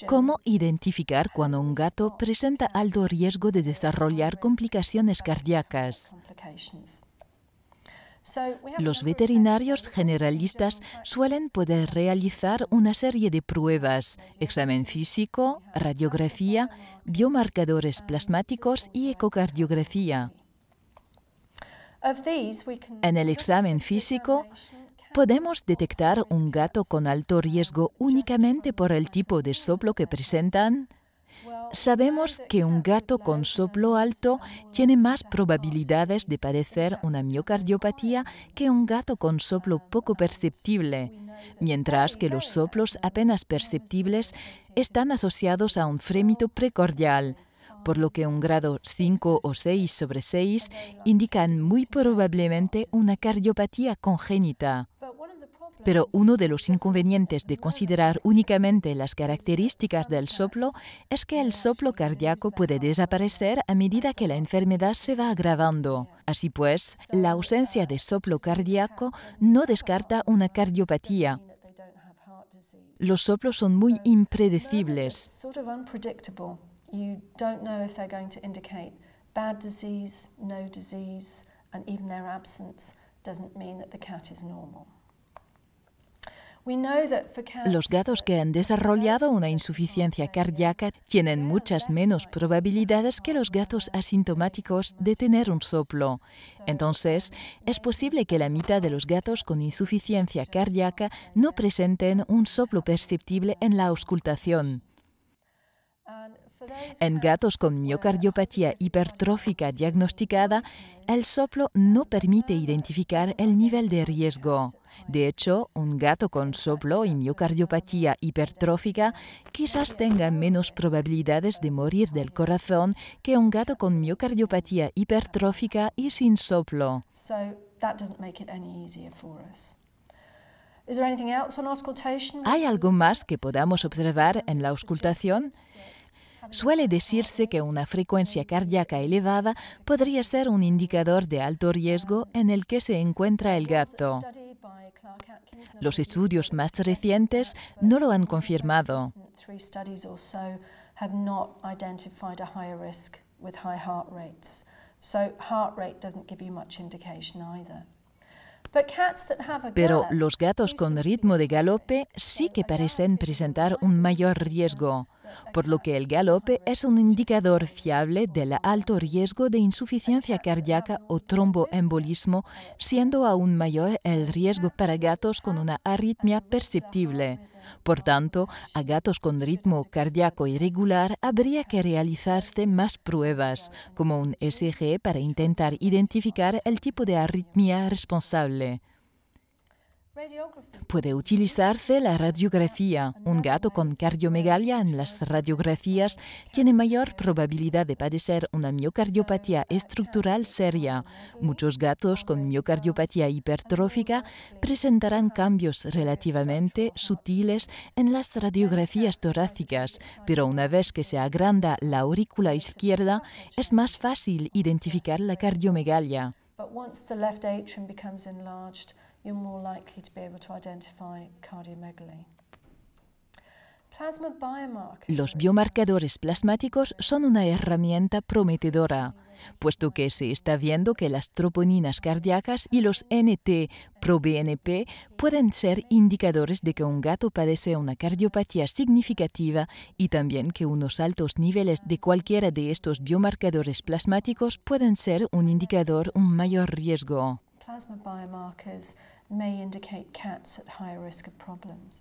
¿Cómo identificar cuando un gato presenta alto riesgo de desarrollar complicaciones cardíacas? Los veterinarios generalistas suelen poder realizar una serie de pruebas: examen físico, radiografía, biomarcadores plasmáticos y ecocardiografía. En el examen físico, podemos detectar un gato con alto riesgo únicamente por el tipo de soplo que presentan. Sabemos que un gato con soplo alto tiene más probabilidades de padecer una miocardiopatía que un gato con soplo poco perceptible, mientras que los soplos apenas perceptibles están asociados a un frémito precordial, por lo que un grado 5 o 6/6 indican muy probablemente una cardiopatía congénita. Pero uno de los inconvenientes de considerar únicamente las características del soplo es que el soplo cardíaco puede desaparecer a medida que la enfermedad se va agravando. Así pues, la ausencia de soplo cardíaco no descarta una cardiopatía. Los soplos son muy impredecibles. Los gatos que han desarrollado una insuficiencia cardíaca tienen muchas menos probabilidades que los gatos asintomáticos de tener un soplo. Entonces, es posible que la mitad de los gatos con insuficiencia cardíaca no presenten un soplo perceptible en la auscultación. En gatos con miocardiopatía hipertrófica diagnosticada, el soplo no permite identificar el nivel de riesgo. De hecho, un gato con soplo y miocardiopatía hipertrófica quizás tenga menos probabilidades de morir del corazón que un gato con miocardiopatía hipertrófica y sin soplo. ¿Hay algo más que podamos observar en la auscultación? Suele decirse que una frecuencia cardíaca elevada podría ser un indicador de alto riesgo en el que se encuentra el gato. Los estudios más recientes no lo han confirmado. Pero los gatos con ritmo de galope sí que parecen presentar un mayor riesgo, por lo que el galope es un indicador fiable del alto riesgo de insuficiencia cardíaca o tromboembolismo, siendo aún mayor el riesgo para gatos con una arritmia perceptible. Por tanto, a gatos con ritmo cardíaco irregular habría que realizarse más pruebas, como un ECG, para intentar identificar el tipo de arritmia responsable. Puede utilizarse la radiografía. Un gato con cardiomegalia en las radiografías tiene mayor probabilidad de padecer una miocardiopatía estructural seria. Muchos gatos con miocardiopatía hipertrófica presentarán cambios relativamente sutiles en las radiografías torácicas, pero una vez que se agranda la aurícula izquierda, es más fácil identificar la cardiomegalia. You're more likely to be able to identify cardiomegaly. Los biomarcadores plasmáticos son una herramienta prometedora, puesto que se está viendo que las troponinas cardíacas y los NT-proBNP pueden ser indicadores de que un gato padece una cardiopatía significativa y también que unos altos niveles de cualquiera de estos biomarcadores plasmáticos pueden ser un indicador de un mayor riesgo. Plasma biomarkers may indicate cats at higher risk of problems.